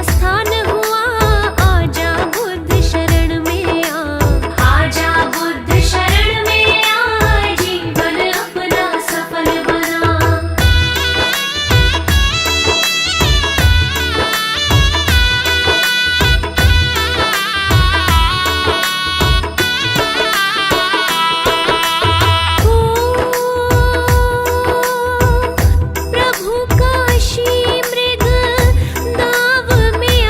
स्थान हुआ, आजा बुद्ध शरण में आ, आजा बुद्ध शरण में आ, जीवन अपना सफल बना। प्रभु काशी मृग दाव में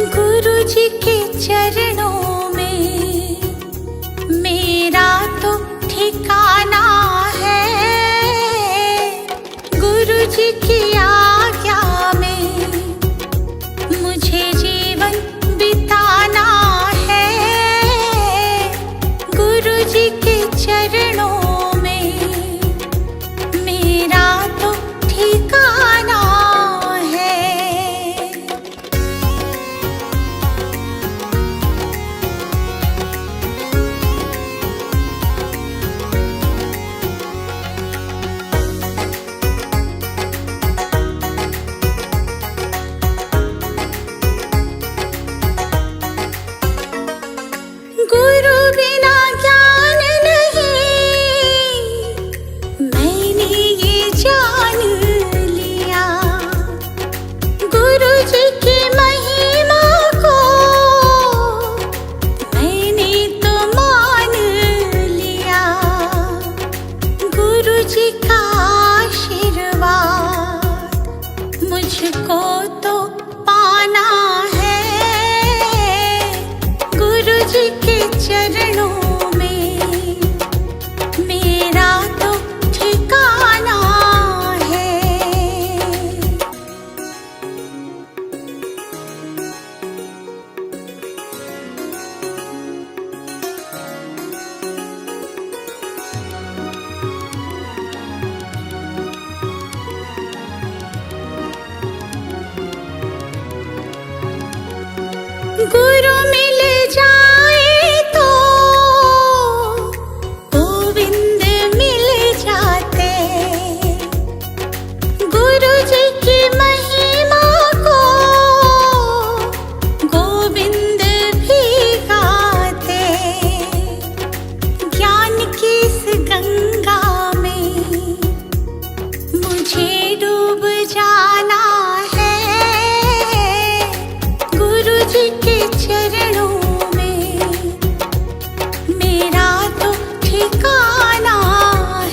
गुरु जी के चरणों में मेरा तो ठिकाना है। गुरु जी की आज्ञा में मुझे जीवन बिताना है। गुरु जी के चरणों में मेरा तो ठिकाना है। गुरु बिना ज्ञान नहीं, मैंने ये जान लिया। गुरु जी की महिमा को मैंने तो मान लिया। गुरु जी का आशीर्वाद मुझको तो पाना है। गुरु जी के चरणों में मेरा तो ठिकाना है। गुरु मिल जाए तो गोविंद मिल जाते। गुरु जी की महिमा को गोविंद भी गाते। ज्ञान की इस गंगा में मुझे डूब जाना है। गुरु जी के चरणों में मेरा तो ठिकाना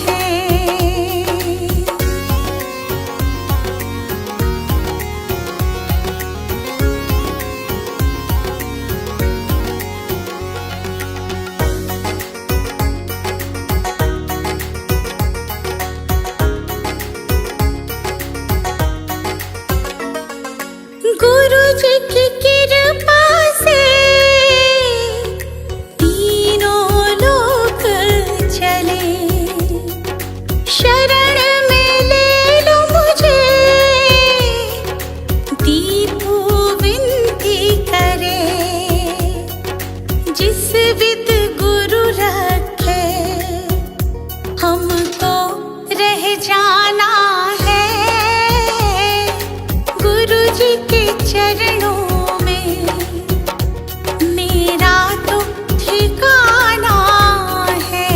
है। गुरु जी की कृपा से तीनों लोक चले। शरण में ले लो मुझे, दीपू विनती करे। जिस विद गुरु रखे हमको रह जाना है। गुरु जी के चरणों में मेरा तो ठिकाना है।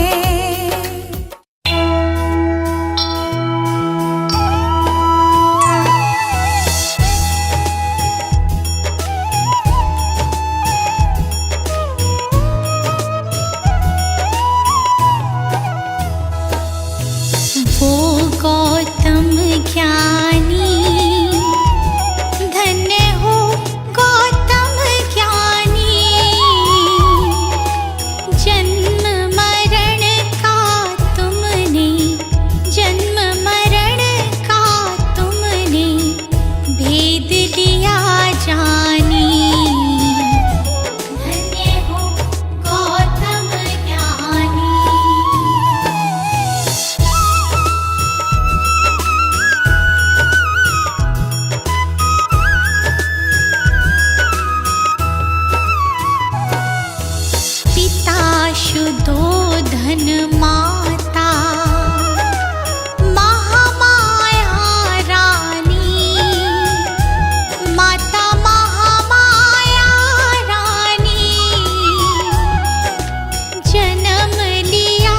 वो गौतम ज्ञानी, धन्य हो गौतम ज्ञानी। जन्म मरण का तुमने, जन्म मरण का तुमने भेद लिया जानी। धन्य हो गौतम ज्ञानी। शुद्धोधन माता महामाया रानी। माता महामाया रानी। जन्म लिया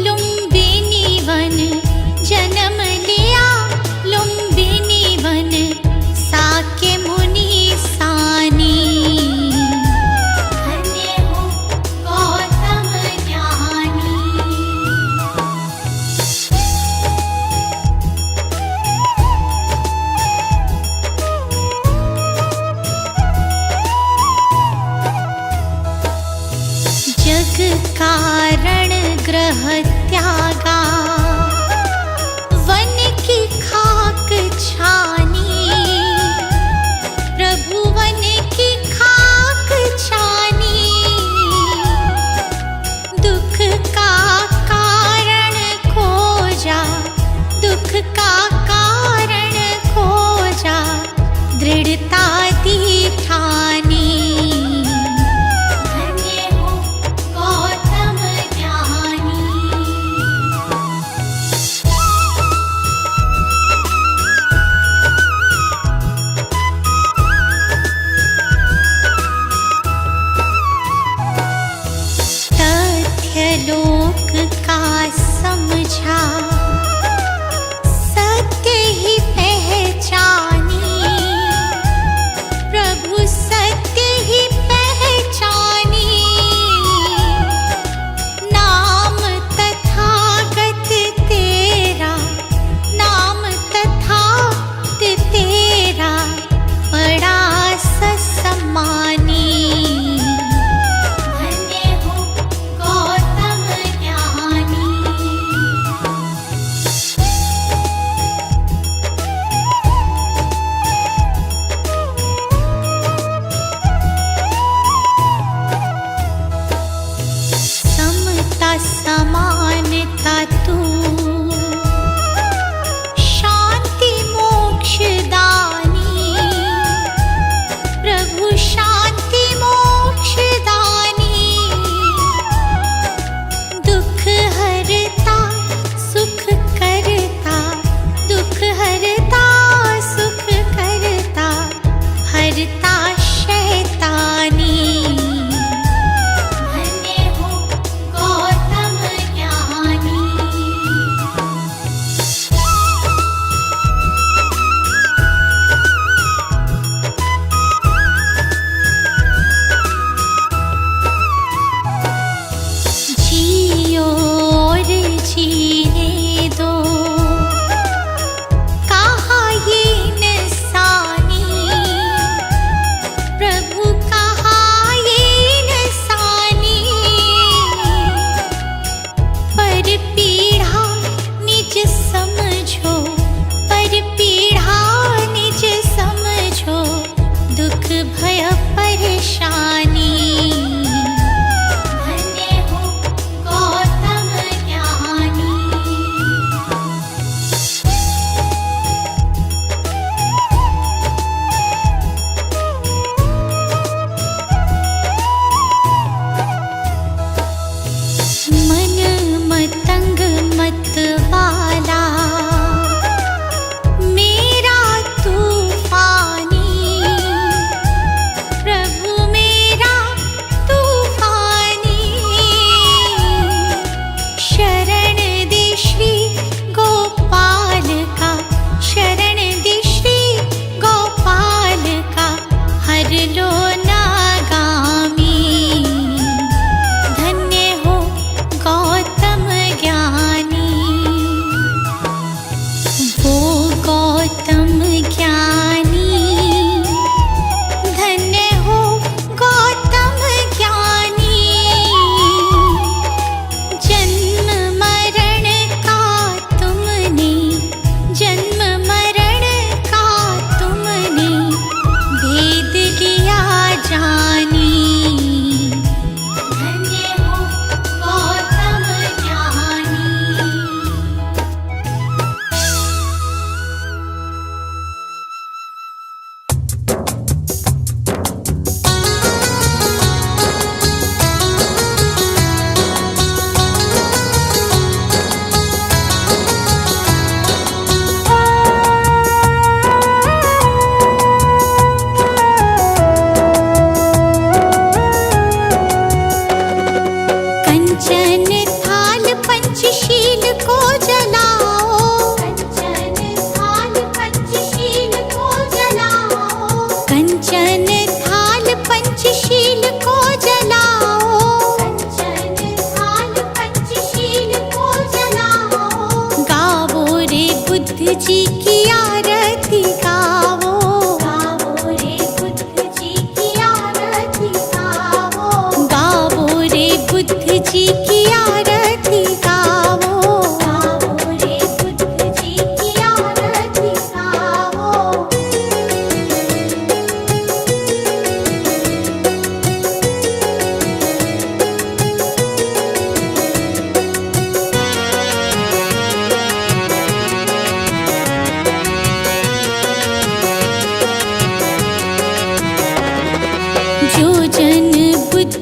लुम्बिनी वन, जन्म लिया लुम्बिनी वन। साके मुनि सानी। धन्य हो गौतम ज्ञानी। त्यागा। वन की खाक छानी, प्रभु वन की खाक छानी। दुख का कारण खोजा, दुख का कारण खोजा, दृढ़ता दी ठानी। धन्य हो गौतम ज्ञानी।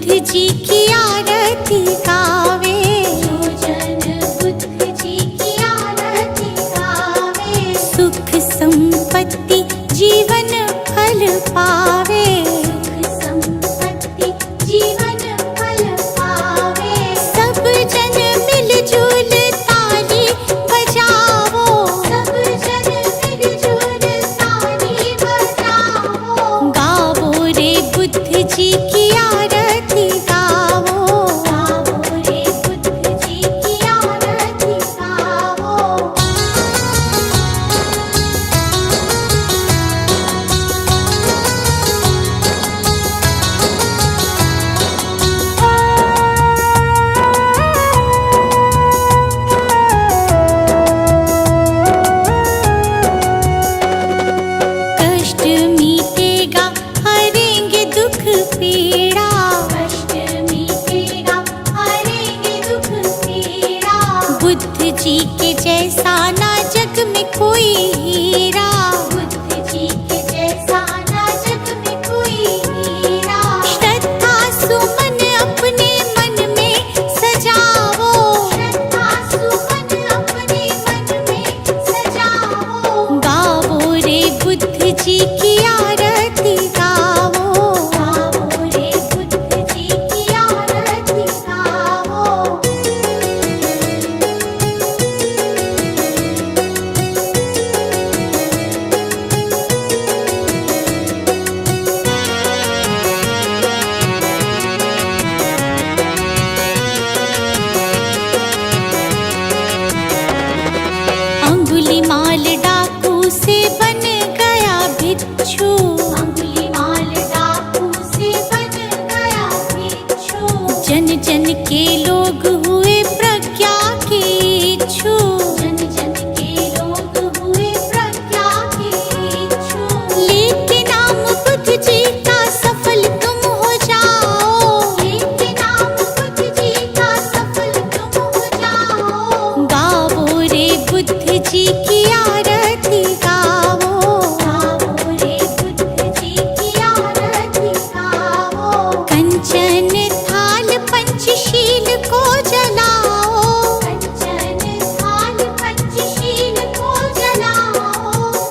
बुद्ध जी की आरती गावे, जो जन बुद्ध जी की आरती गावे, सुख संपत्ति जीवन फल पावे, सुख संपत्ति जीवन फल पावे। सब जन मिलजुल ताली बजावो, सब जन मिलजुल ताली बजाओ, गावो रे बुद्ध जी की आरती गावो, गाओ रे बुद्ध जी की आरती गाओ। कष्ट मीटेगा हरेंगे दुख पीड़ा, कष्ट मीटेगा हरेंगे दुख पीड़ा, बुद्ध जी के जैसा ना जग में कोई हीरा, बुद्ध जी के जैसा ना जग में कोई हीरा। श्रद्धा सुमन अपने मन में सजावो, श्रद्धा सुमन अपने मन में सजाओ, गावो रे बुद्ध जी की आरती गावो, गाओ रे बुद्ध जी की आरती गाओ। अंगुलीमाल डाकू से बन गया भिक्षु, अंगुलीमाल डाकू से बन गया भिक्षु, जन जन के लोग हुए प्रज्ञा के इच्छु, जन जन के लोग हुए प्रज्ञा के इच्छु। लेके नाम बुद्ध जी का सफल तुम हो जाओ, लेके नाम बुद्ध जी का सफल तुम हो जाओ, गावो रे बुद्ध जी की आरती गावो, गाओ रे बुद्ध जी की आरती गाओ। कंचन थाल पंचशील को जलाओ, कंचन थाल पंचशील को जलाओ,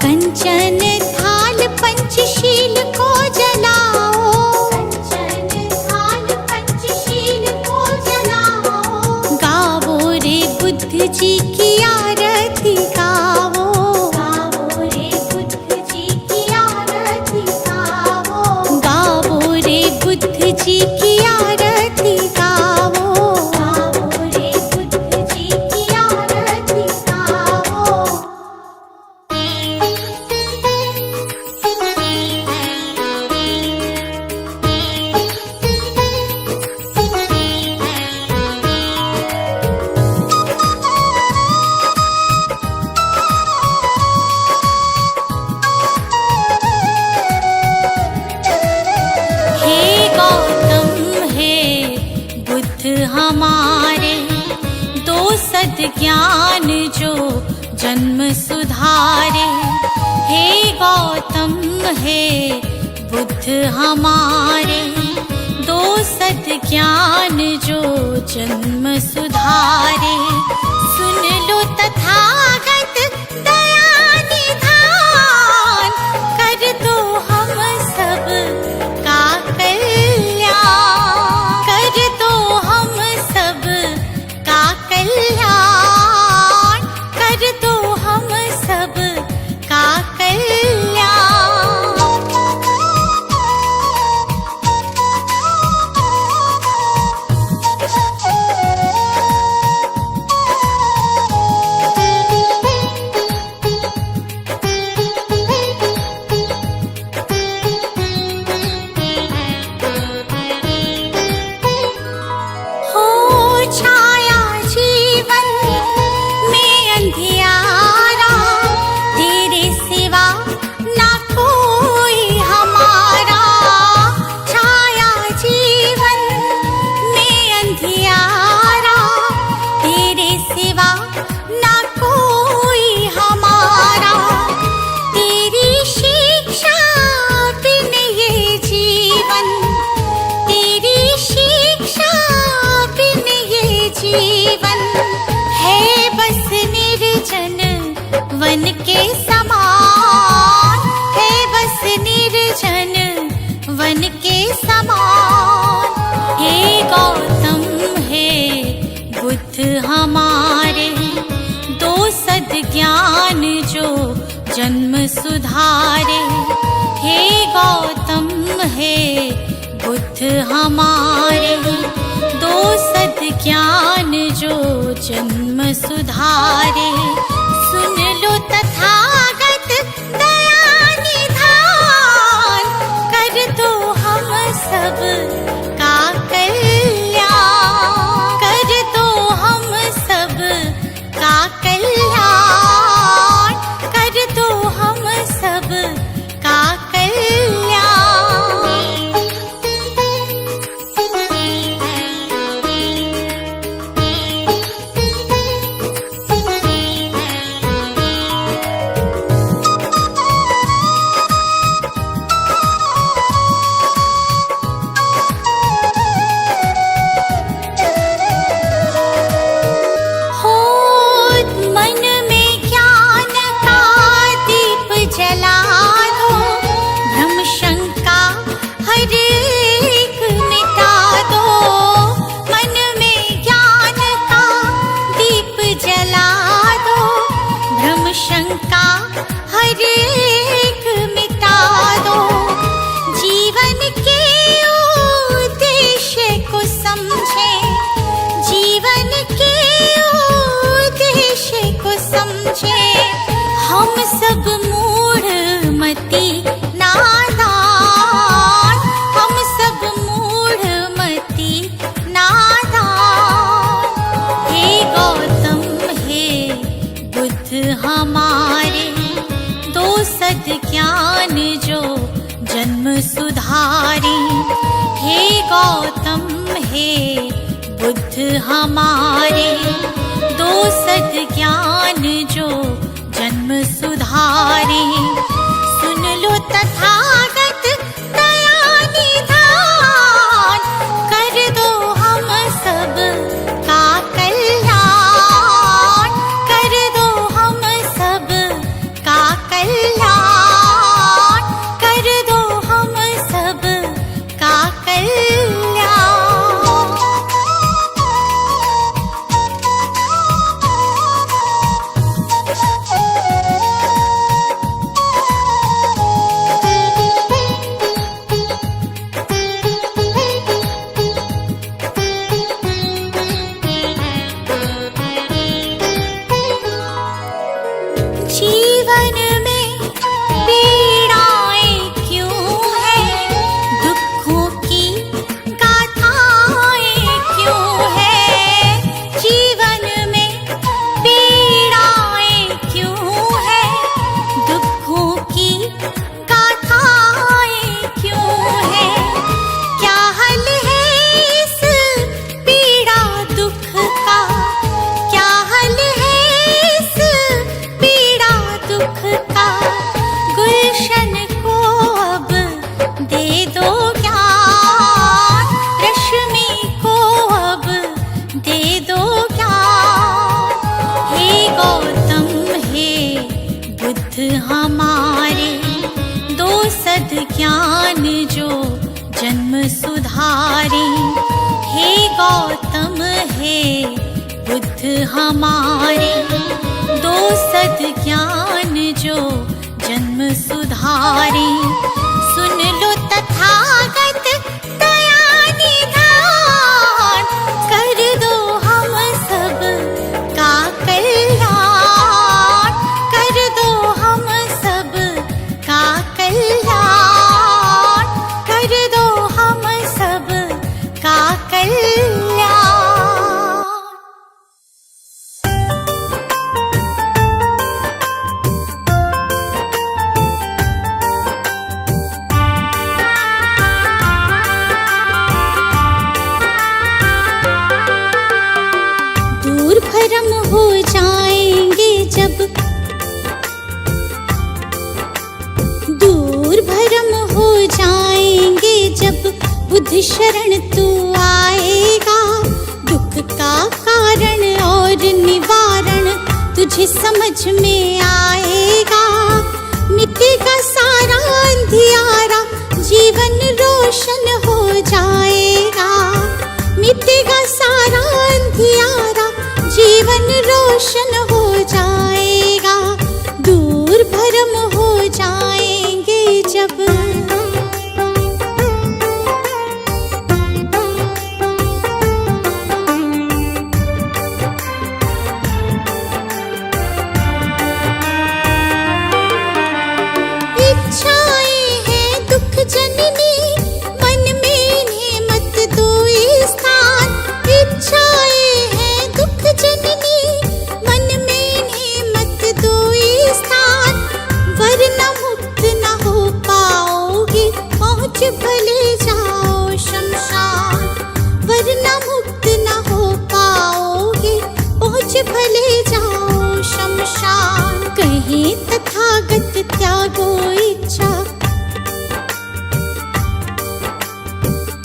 कंचन थाल पंचशील को जलाओ, कंचन थाल पंचशील को जलाओ, गावो रे बुद्ध जी की आरती गावो, गाओ रे बुद्ध जी की आरती गाओ, गावो रे बुद्ध जी की आरती गावो, गाओ रे बुद्ध जी की आरती गाओ। हे गौतम हे बुद्ध हमारे, दो सद ज्ञान जो जन्म सुधारे, हे गौतम हे बुद्ध हमारे, दो सद ज्ञान जो जन्म सुधारे, सुन लो तथागत दया निधान, कर दो हम सब का कल्याण, कर दो हम सब का कल्याण, कर दो हम सब का कल्याण। जीवन है बस निर्जन वन के समान, है बस निर्जन वन के समान। हे गौतम हे बुद्ध हमारे, दो सद ज्ञान जो जन्म सुधारे। हे गौतम हे बुद्ध हमारे, दो सद ज्ञान जो जन्म सुधारे। सुन लो तथागत दया निधान, कर दो हम सब का कल्याण, कर दो हम सब का कल्याण, कर दो हम सब का हम सब मूढ़ मति नादान, हम सब मूढ़ मति नादान। हे गौतम हे बुद्ध हमारे, दो सद ज्ञान जो जन्म सुधारे। हे गौतम हे बुद्ध हमारे, दो सद ज्ञान जो जन्म सुधारे। सुन लो तथागत दया निधान, कर दो हम सब का कल्याण, कर दो हम सब का कल्याण, कर दो हम सब का कल्याण। जीवन में पीड़ाएं क्यों हैं, दुखों की गाथाएं क्यों हैं। जीवन में पीड़ाएं क्यों हैं, दुखों की गाथाएं क्यों हैं। क्या हल है इस पीड़ा दुख का, क्या हल है इस पीड़ा दुख का। गुलशन को अब दे दो ज्ञान, रश्मि को अब दे दो ज्ञान। हे गौतम हे बुद्ध हमारे, दो सद ज्ञान जो जन्म सुधारे। हे गौतम हे बुद्ध हमारे, दो सद ज्ञान जो जन्म सुधारे। सुन लो तथागत दया निधान, कर दो हम सब का कल्याण, कर दो हम सब का कल्याण, कर दो हम सब का कल्याण। दूर भरम हो जाएंगे जब, दूर भरम हो जाएंगे जब बुद्ध शरण तू आएगा। दुख का कारण और निवारण तुझे समझ में आएगा। मिटेगा सारा अंधियारा, जीवन रोशन हो जाएगा। मिटेगा सारा अंधियारा, जीवन रोशन हो जाएगा। दूर भरम हो जाएंगे जब इच्छाएं हैं दुख जननी, मन में इन्हें मत दो स्थान। इच्छाएं हैं दुख जननी, मन में इन्हें मत दो स्थान। वरना मुक्त न हो पाओगे, पहुँच भले जाओ शमशान। वरना मुक्त न हो पाओगे, पहुँच भले जाओ शमशान। कहीं तथागत त्यागो इच्छा,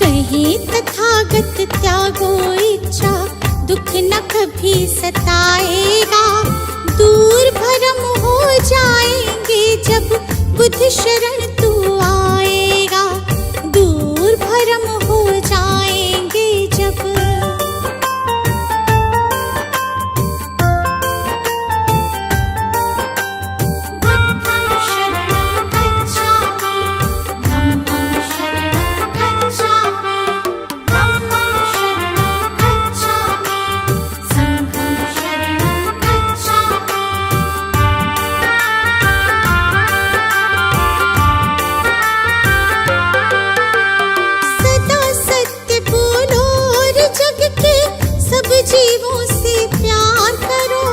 कहीं तथागत त्यागो इच्छा। दुख न कभी सताएगा, दूर भरम हो जाएंगे जब बुद्ध शरण तू आएगा। दूर भरम हो जाएंगे जब जीवों से प्यार करो।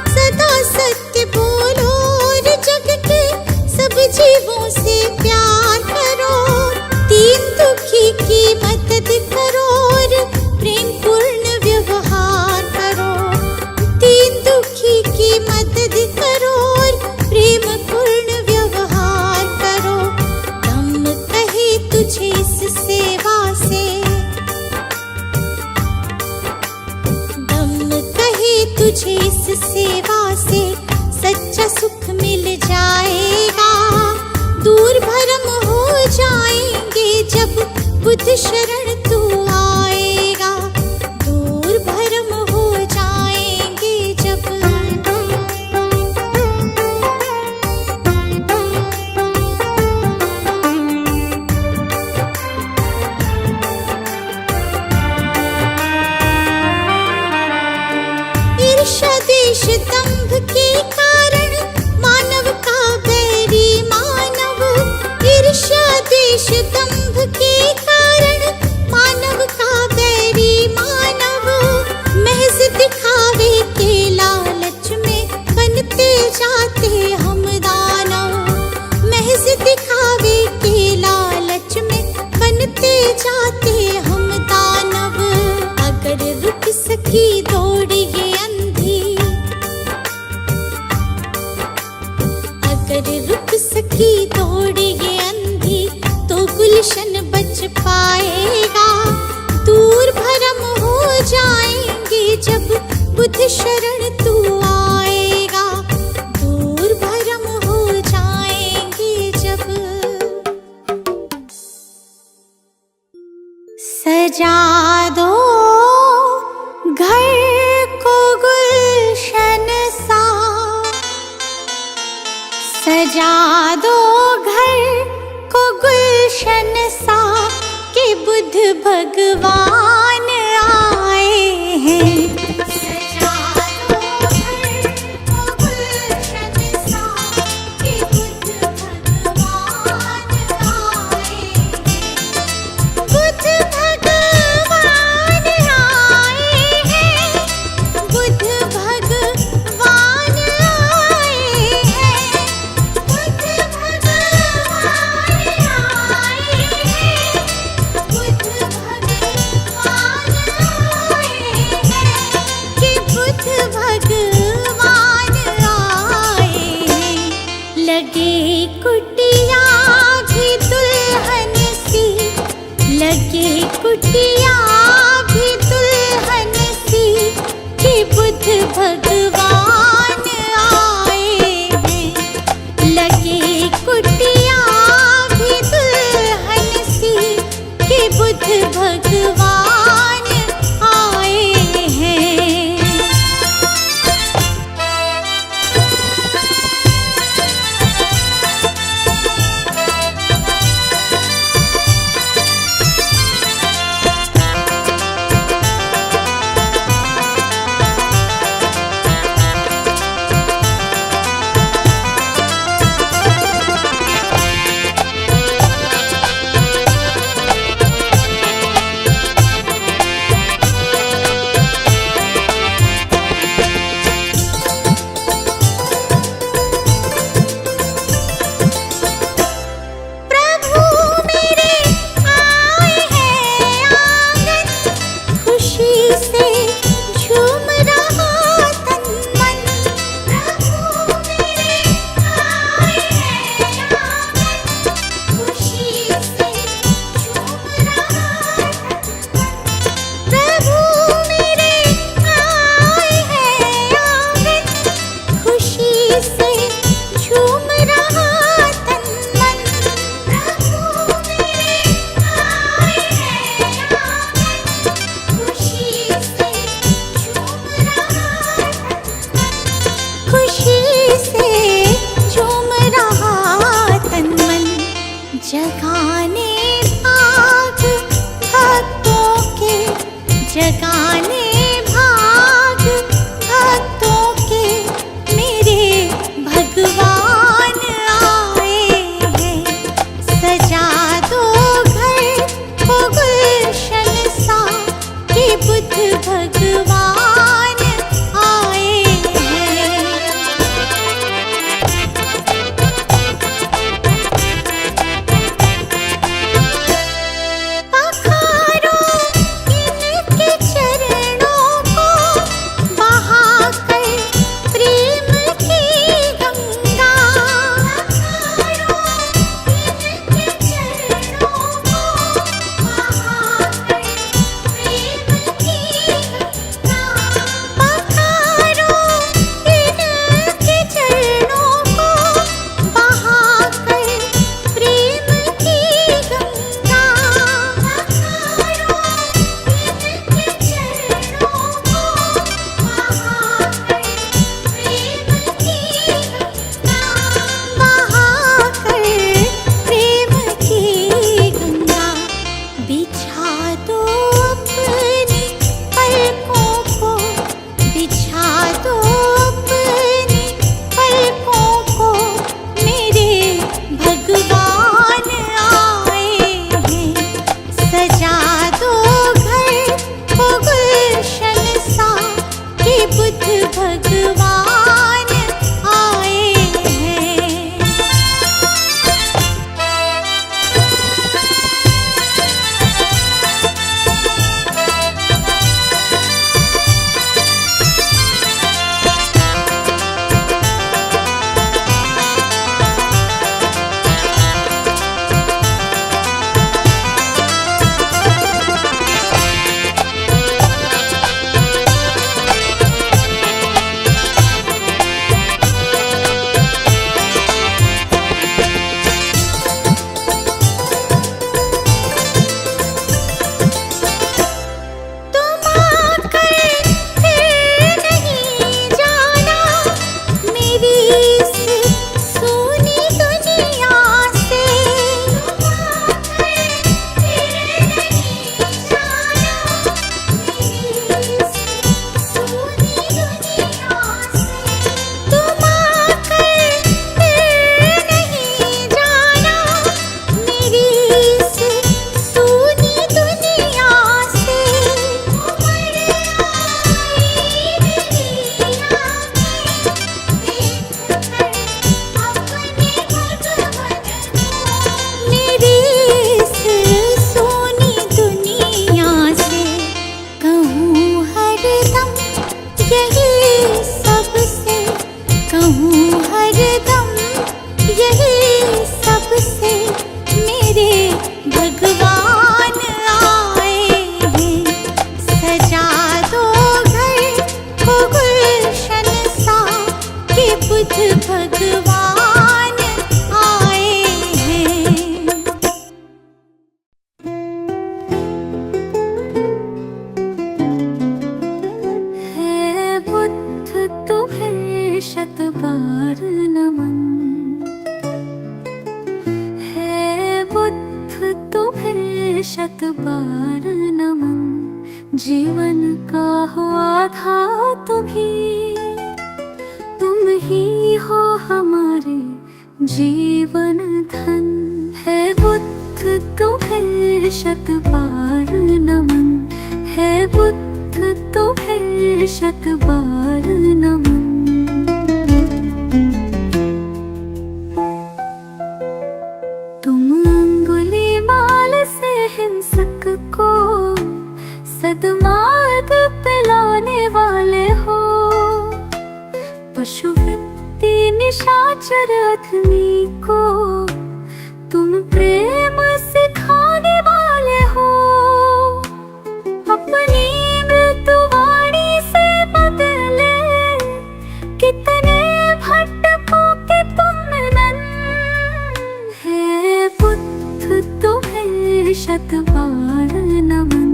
सदा सत्य बोलो और जग के सब जीवों से प्यार करो। दीन दुखी की मदद करो और प्रेम पूर्ण व्यवहार करो। दीन दुखी की मदद करो और प्रेम पूर्ण व्यवहार करो। दम कहे तुझे इस सेवा से, तुझे इस सेवा से सच्चा सुख मिल जाएगा। दूर भरम हो जाएंगे जब बुद्ध शरण तू आएगा। दूर भरम हो जाएंगे जब ईर्ष्या द्वेष दंभ के कारण मानव का बैरी मानव। ईर्ष्या द्वेष दंभ के कारण मानव का बैरी मानव। महज दिखावे के लालच में बनते जाते हम दानव। महज दिखावे के लालच में बनते जाते हम दानव। अगर रुक सकी दौड़ ये अगर रुक सकी दौड़ ये अंधी तो गुलशन बच पाएगा। दूर भरम हो जाएंगे जब बुद्ध शरण तू आएगा। दूर भरम हो जाएंगे जब सजा दो घर को गुलशन सा, सजा दो घर को गुलशन सा कि बुद्ध भगवान आए हैं। सजा दो घर को गुलशन सा कि बुद्ध भगवान आए हैं। बुद्ध भगवान आए हैं। बुद्ध भगवान आए हैं। कुटिया भी दुल्हन बुद्ध भगवान आए हैं। लगे कुटिया भी दुल्हन सी कि बुद्ध भगवान आए हैं। प्रभु मेरे आए हैं आंगन, खुशी से झूम रहा तन मन। प्रभु मेरे आए हैं आंगन, खुशी से झूम रहा तन मन। प्रभु मेरे आए हैं आंगन, खुशी से झूम रहा तन मन। प्रभु मेरे आए हैं आंगन, खुशी से झूम रहा खुशी से झूम रहा तन मन। जगाने भाग भक्तों के, जगाने भाग भक्तों के, मेरे भगवान आए हैं। सजा दो घर को गुलशन सा कि बुद्ध भगवान आए हैं। पखारो इनके चरणों को, बहाकर प्रेम की गंगा। पखारो इनके चरणों को, बहाकर प्रेम की गंगा। पखारो इनके चरणों को, बहाकर प्रेम की गंगा। पखारो इनके चरणों को, बहाकर प्रेम की गंगा। बहाकर प्रेम की गंगा। बिछा दो अपनी पलकों को, बिछा दो अपनी पलकों को, मेरे भगवान आए हैं। सजा दो घर को गुलशन सा कि बुद्ध भगवान आए हैं। शत बार नमन। जीवन का हो आधार तुम ही हो हमारे जीवन धन। है बुद्ध तुम्हें शत बार नमन। है बुद्ध तुम्हें शत बार नमन। तुम अंगुलीमाल से हिंसक को सद्मार्ग पिलाने वाले हो। पशुवृत्ति निशाचर अधमी को तुम प्रेम सिखाने वाले हो। अपनी मृत्युवाणी से बदले कितने भटकों के तुम नन। है बुद्ध तुम्हें शत बार नमन।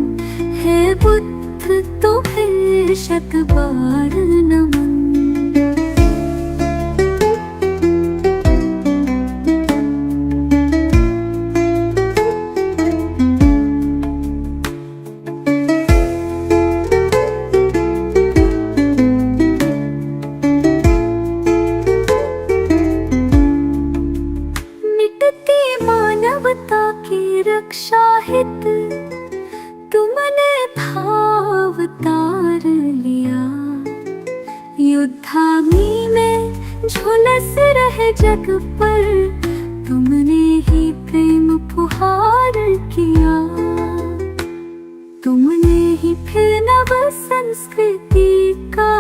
है बुद्ध तुम्हें शत बार नमन। मानवता की रक्षा हित तुमने भावतार लिया। युद्धाग्नि में झुलस रहे जग पर तुमने ही प्रेम फुहार किया। तुमने ही फिर नव संस्कृति का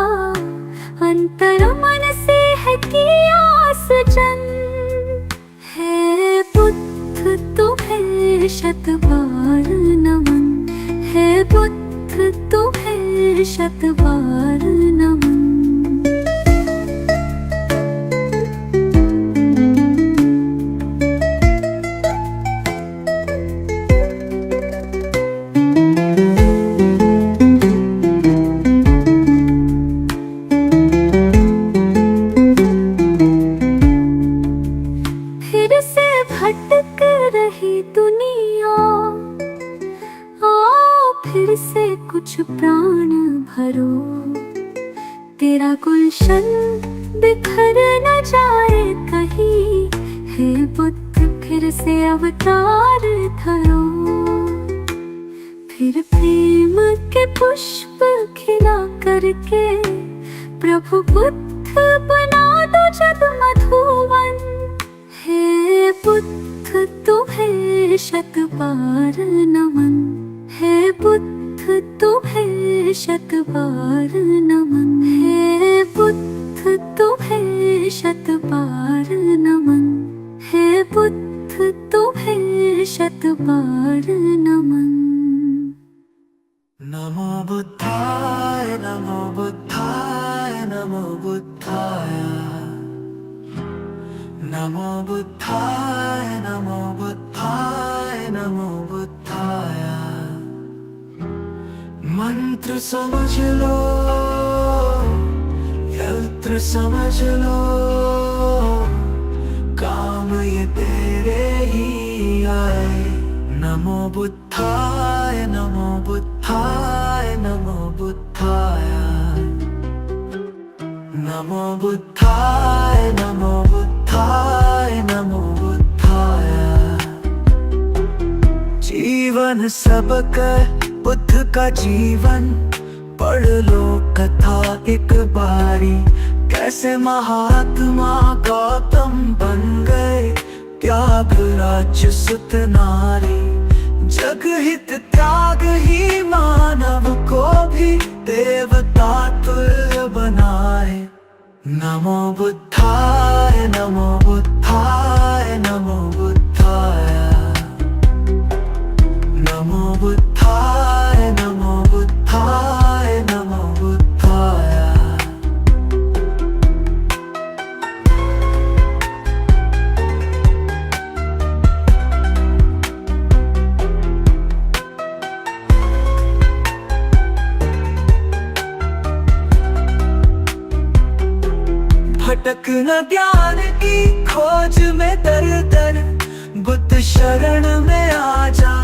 अंतर मन से है किया सृजन। है बुद्ध तुम्हें शत बार नमन। है बुद्ध तुम्हें शत बार नमन। फिर से भटक रही दुनिया आओ फिर से कुछ प्राण भरो। तेरा गुलशन बिखर न जाए कहीं। हे बुद्ध फिर से अवतार धरो। फिर प्रेम के पुष्प खिला करके प्रभु बुद्ध बना दो जग मधुवन। हे बुद्ध तुम्हें शत बार नमन। है बुद्ध तुम्हें शत बार नमन। है बुद्ध तुम्हें शत बार नमन। है बुद्ध तुम्हें शत बार नमन। नमो बुद्धाय नमो बुद्धाय नमो बुद्धाय। नमो बुद्धाय नमो बुद्धाय नमो बुद्धाय। मंत्र समझ लो यंत्र समझ लो काम ये तेरे ही आए। नमो बुद्धाय नमो बुद्धाय नमो बुद्धाय। नमो बुद्धाय नमो बुद्धाय नमो बुद्धाय। जीवन सबका बुद्ध का जीवन पढ़ लो कथा एक बारी। कैसे महात्मा गौतम बन गए त्याग राज्य सुत नारी। जग हित त्याग ही मानव को भी देवता तुल्य बनाए। नमो बुद्धाय नमो बुद्धाय नमो बुद्धाय। नमो बुद्धाय नमो बुद्धाय नमो बुद्धाय। भटक न ज्ञान की खोज में दर दर बुद्ध शरण में आ जा।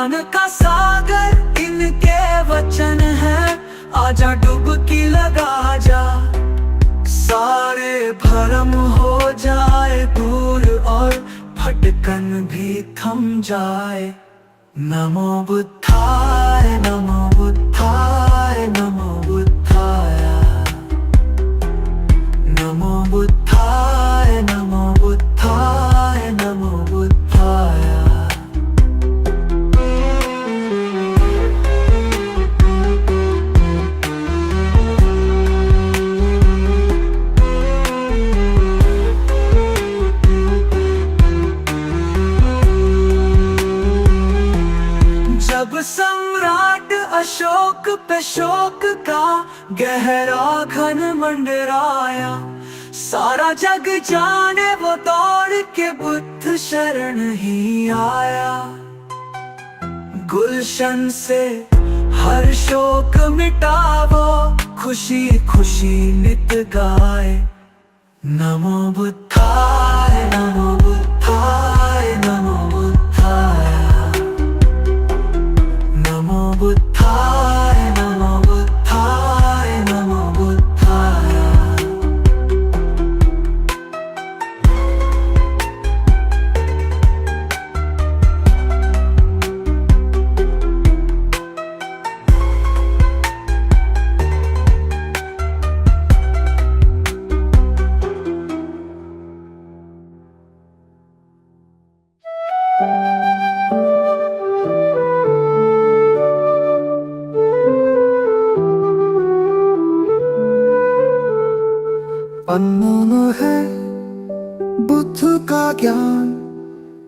ज्ञान का सागर इनके वचन है। आजा डुबकी लगा जा, सारे भरम हो जाए दूर और भटकन भी थम जाए। नमो बुद्धाय नमो बुद्धाय नमो बुद्धाय नमो बुद्धाय नमो बुद्धाय नमो बुद्धाय। जब सम्राट अशोक पे शोक का गहरा घन मंडराया, सारा जग जाने वो दौड़ के बुद्ध शरण ही आया। गुलशन से हर शोक मिटावो, खुशी खुशी नित गाए। नमो बुद्धाय नमो बुद्धाय नमो बुद्धाय नमो बुद्धाय नमो बुद्धाय नमो बुद्धाय। अनमोल है बुद्ध का ज्ञान,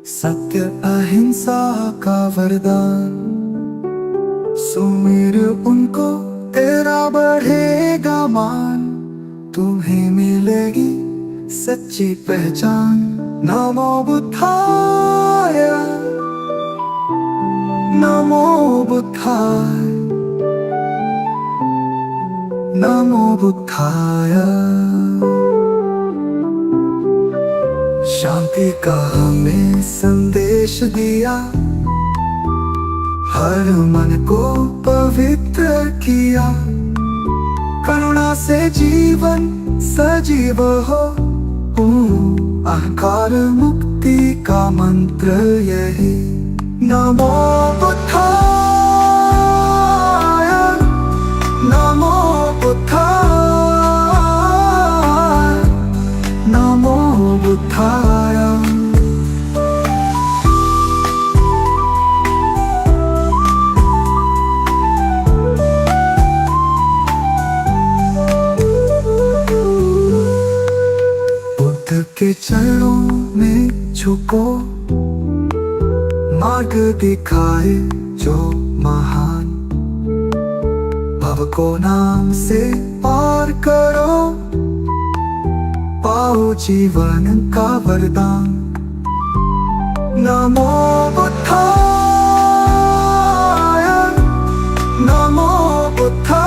सत्य अहिंसा का वरदान। सुमिर उनको तेरा बढ़ेगा मान, तुम्हें मिलेगी सच्ची पहचान। नमो बुद्धाय नमो बुद्धाय नमो बुद्धाय। शांति का हमें संदेश दिया, हर मन को पवित्र किया। करुणा से जीवन सजीव हो, अहंकार मुक्ति का मंत्र यही। नमो बुद्धाय नमो बुद्धाय नमो बुद्धाय। बुद्ध के चरणों में झुको, मार्ग दिखाए जो महान। भव को नाम से पार करो, पाओ जीवन का वरदान। नमो बुद्धाय नमो बुद्धाय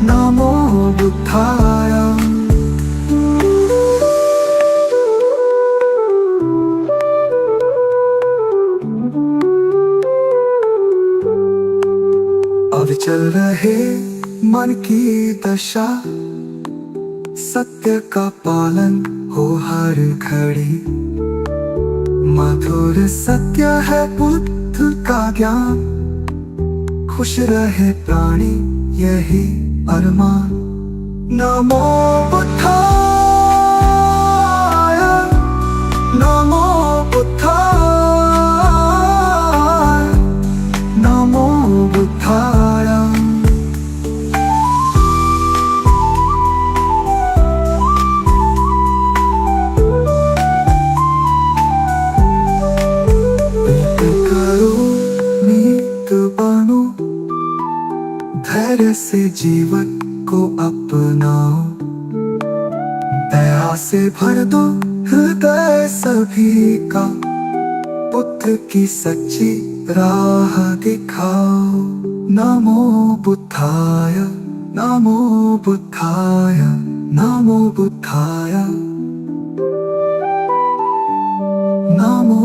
नमो बुद्धाय। अविचल रहे मन की दशा, सत्य का पालन हो हर घड़ी। मधुर सत्य है बुद्ध का ज्ञान, खुश रहे प्राणी यही अरमान। नमो बुद्धाय नमो बुद्धाय नमो बुद्धाय। धैर्य से जीवन को अपनाओ, दया से भर दो हृदय सभी का। बुद्ध की सच्ची राह दिखाओ। नमो बुद्धाय नमो बुद्धाय नमो बुद्धाय नमो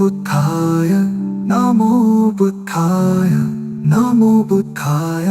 बुद्धाय नमो बुद्धाय नमो बुद्धाय